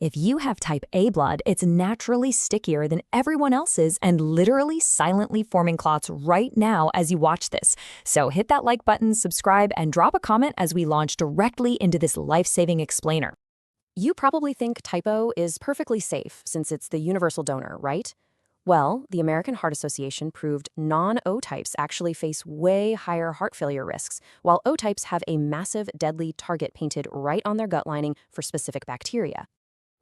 If you have type A blood, it's naturally stickier than everyone else's and literally silently forming clots right now as you watch this. So hit that like button, subscribe, and drop a comment as we launch directly into this life-saving explainer. You probably think type O is perfectly safe since it's the universal donor, right? Well, the American Heart Association proved non-O types actually face way higher heart failure risks, while O types have a massive, deadly target painted right on their gut lining for specific bacteria.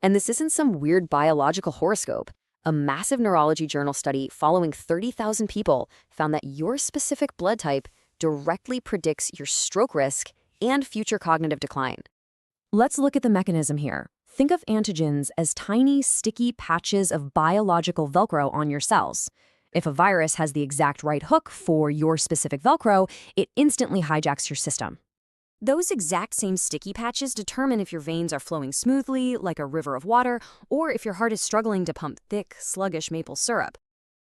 And this isn't some weird biological horoscope. A massive neurology journal study following 30,000 people found that your specific blood type directly predicts your stroke risk and future cognitive decline. Let's look at the mechanism here. Think of antigens as tiny, sticky patches of biological Velcro on your cells. If a virus has the exact right hook for your specific Velcro, it instantly hijacks your system. Those exact same sticky patches determine if your veins are flowing smoothly, like a river of water, or if your heart is struggling to pump thick, sluggish maple syrup.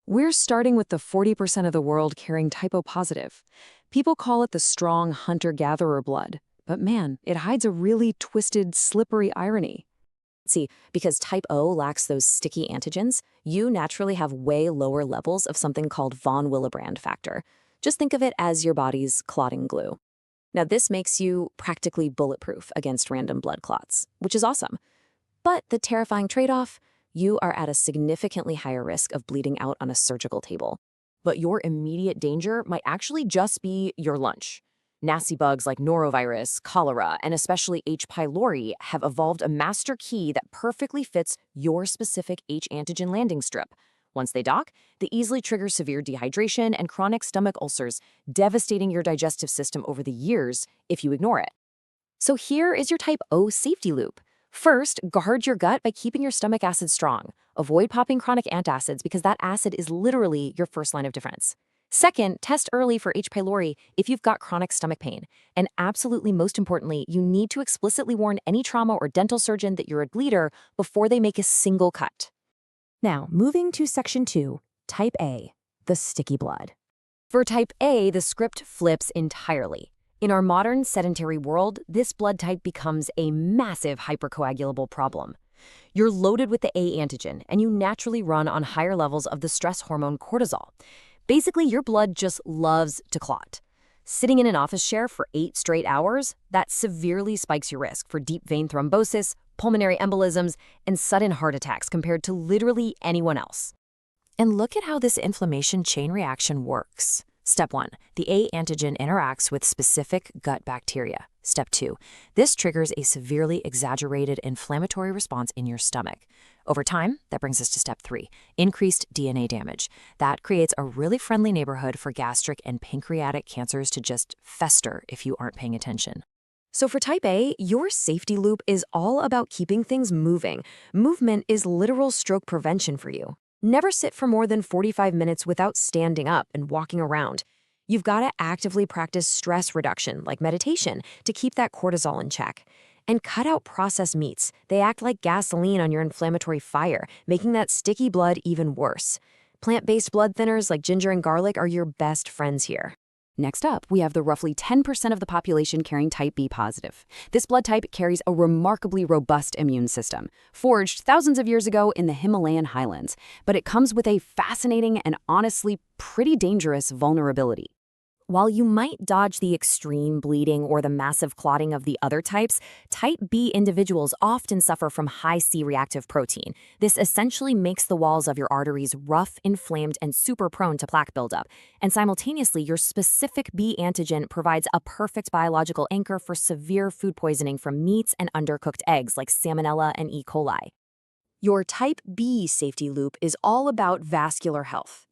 We're starting with the 40% of the world carrying type O positive. People call it the strong hunter-gatherer blood. But man, it hides a really twisted, slippery irony. See, because type O lacks those sticky antigens, you naturally have way lower levels of something called von Willebrand factor. Just think of it as your body's clotting glue. Now, this makes you practically bulletproof against random blood clots, which is awesome. But the terrifying trade-off, you are at a significantly higher risk of bleeding out on a surgical table. But your immediate danger might actually just be your lunch. Nasty bugs like norovirus, cholera, and especially H. pylori have evolved a master key that perfectly fits your specific H antigen landing strip. Once they dock, they easily trigger severe dehydration and chronic stomach ulcers, devastating your digestive system over the years if you ignore it. So here is your type O safety loop. First, guard your gut by keeping your stomach acid strong. Avoid popping chronic antacids because that acid is literally your first line of defense. Second, test early for H. pylori if you've got chronic stomach pain. And absolutely most importantly, you need to explicitly warn any trauma or dental surgeon that you're a bleeder before they make a single cut. Now, moving to section 2, type A, the sticky blood. For type A, the script flips entirely. In our modern sedentary world, this blood type becomes a massive hypercoagulable problem. You're loaded with the A antigen, and you naturally run on higher levels of the stress hormone cortisol. Basically, your blood just loves to clot. Sitting in an office chair for 8 straight hours, that severely spikes your risk for deep vein thrombosis, pulmonary embolisms, and sudden heart attacks compared to literally anyone else. And look at how this inflammation chain reaction works. Step 1, the A antigen interacts with specific gut bacteria. Step 2, this triggers a severely exaggerated inflammatory response in your stomach. Over time, that brings us to step 3, increased DNA damage. That creates a really friendly neighborhood for gastric and pancreatic cancers to just fester if you aren't paying attention. So for type A, your safety loop is all about keeping things moving. Movement is literal stroke prevention for you. Never sit for more than 45 minutes without standing up and walking around. You've got to actively practice stress reduction, like meditation, to keep that cortisol in check. And cut out processed meats. They act like gasoline on your inflammatory fire, making that sticky blood even worse. Plant-based blood thinners like ginger and garlic are your best friends here. Next up, we have the roughly 10% of the population carrying type B positive. This blood type carries a remarkably robust immune system, forged thousands of years ago in the Himalayan highlands, but it comes with a fascinating and honestly pretty dangerous vulnerability. While you might dodge the extreme bleeding or the massive clotting of the other types, type B individuals often suffer from high C-reactive protein. This essentially makes the walls of your arteries rough, inflamed, and super prone to plaque buildup. And simultaneously, your specific B antigen provides a perfect biological anchor for severe food poisoning from meats and undercooked eggs like Salmonella and E. coli. Your type B safety loop is all about vascular health.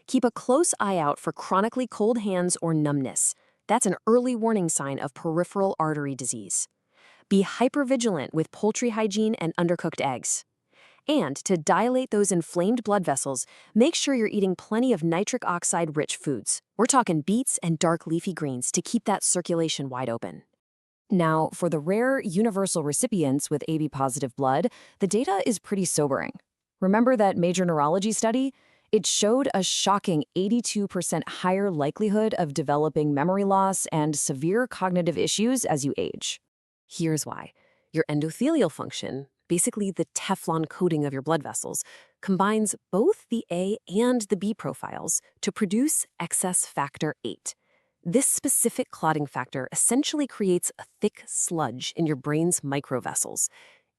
Keep a close eye out for chronically cold hands or numbness. That's an early warning sign of peripheral artery disease. Be hypervigilant with poultry hygiene and undercooked eggs. And to dilate those inflamed blood vessels, make sure you're eating plenty of nitric oxide-rich foods. We're talking beets and dark leafy greens to keep that circulation wide open. Now, for the rare universal recipients with AB-positive blood, the data is pretty sobering. Remember that major neurology study? It showed a shocking 82% higher likelihood of developing memory loss and severe cognitive issues as you age. Here's why. Your endothelial function, basically the Teflon coating of your blood vessels, combines both the A and the B profiles to produce excess factor VIII. This specific clotting factor essentially creates a thick sludge in your brain's microvessels.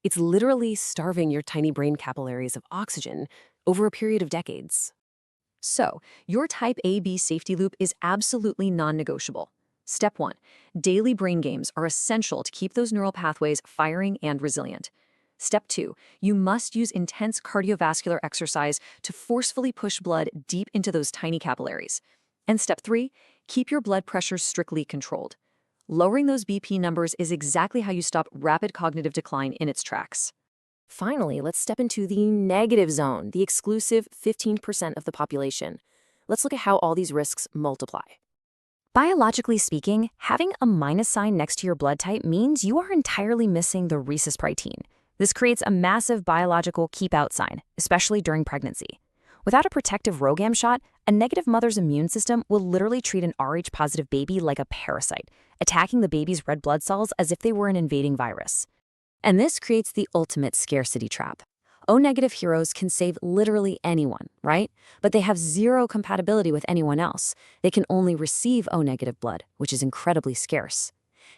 It's literally starving your tiny brain capillaries of oxygen over a period of decades. So, your type AB safety loop is absolutely non-negotiable. Step 1. Daily brain games are essential to keep those neural pathways firing and resilient. Step 2. You must use intense cardiovascular exercise to forcefully push blood deep into those tiny capillaries. And step 3. Keep your blood pressure strictly controlled. Lowering those BP numbers is exactly how you stop rapid cognitive decline in its tracks. Finally, let's step into the negative zone, the exclusive 15% of the population. Let's look at how all these risks multiply. Biologically speaking, having a minus sign next to your blood type means you are entirely missing the rhesus protein. This creates a massive biological keep-out sign, especially during pregnancy. Without a protective RhoGAM shot, a negative mother's immune system will literally treat an Rh-positive baby like a parasite, attacking the baby's red blood cells as if they were an invading virus. And this creates the ultimate scarcity trap. O-negative heroes can save literally anyone, right? But they have zero compatibility with anyone else. They can only receive O-negative blood, which is incredibly scarce.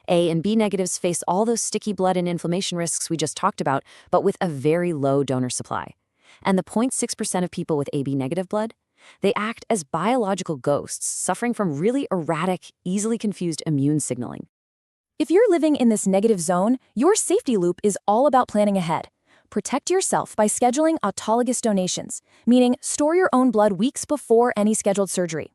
A and B negatives face all those sticky blood and inflammation risks we just talked about, but with a very low donor supply. And the 0.6% of people with AB negative blood, they act as biological ghosts, suffering from really erratic, easily confused immune signaling. If you're living in this negative zone, your safety loop is all about planning ahead. Protect yourself by scheduling autologous donations, meaning store your own blood weeks before any scheduled surgery.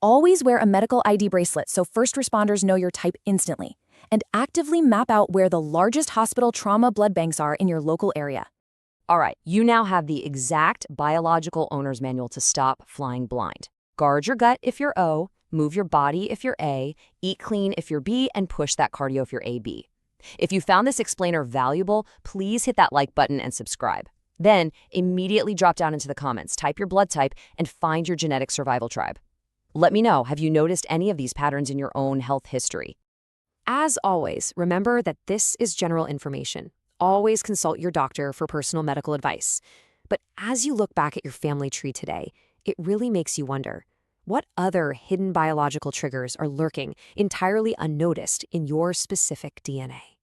Always wear a medical ID bracelet so first responders know your type instantly. And actively map out where the largest hospital trauma blood banks are in your local area. All right, you now have the exact biological owner's manual to stop flying blind. Guard your gut if you're O, move your body if you're A, eat clean if you're B, and push that cardio if you're AB. If you found this explainer valuable, please hit that like button and subscribe. Then, immediately drop down into the comments, type your blood type, and find your genetic survival tribe. Let me know, have you noticed any of these patterns in your own health history? As always, remember that this is general information. Always consult your doctor for personal medical advice. But as you look back at your family tree today, it really makes you wonder, what other hidden biological triggers are lurking entirely unnoticed in your specific DNA?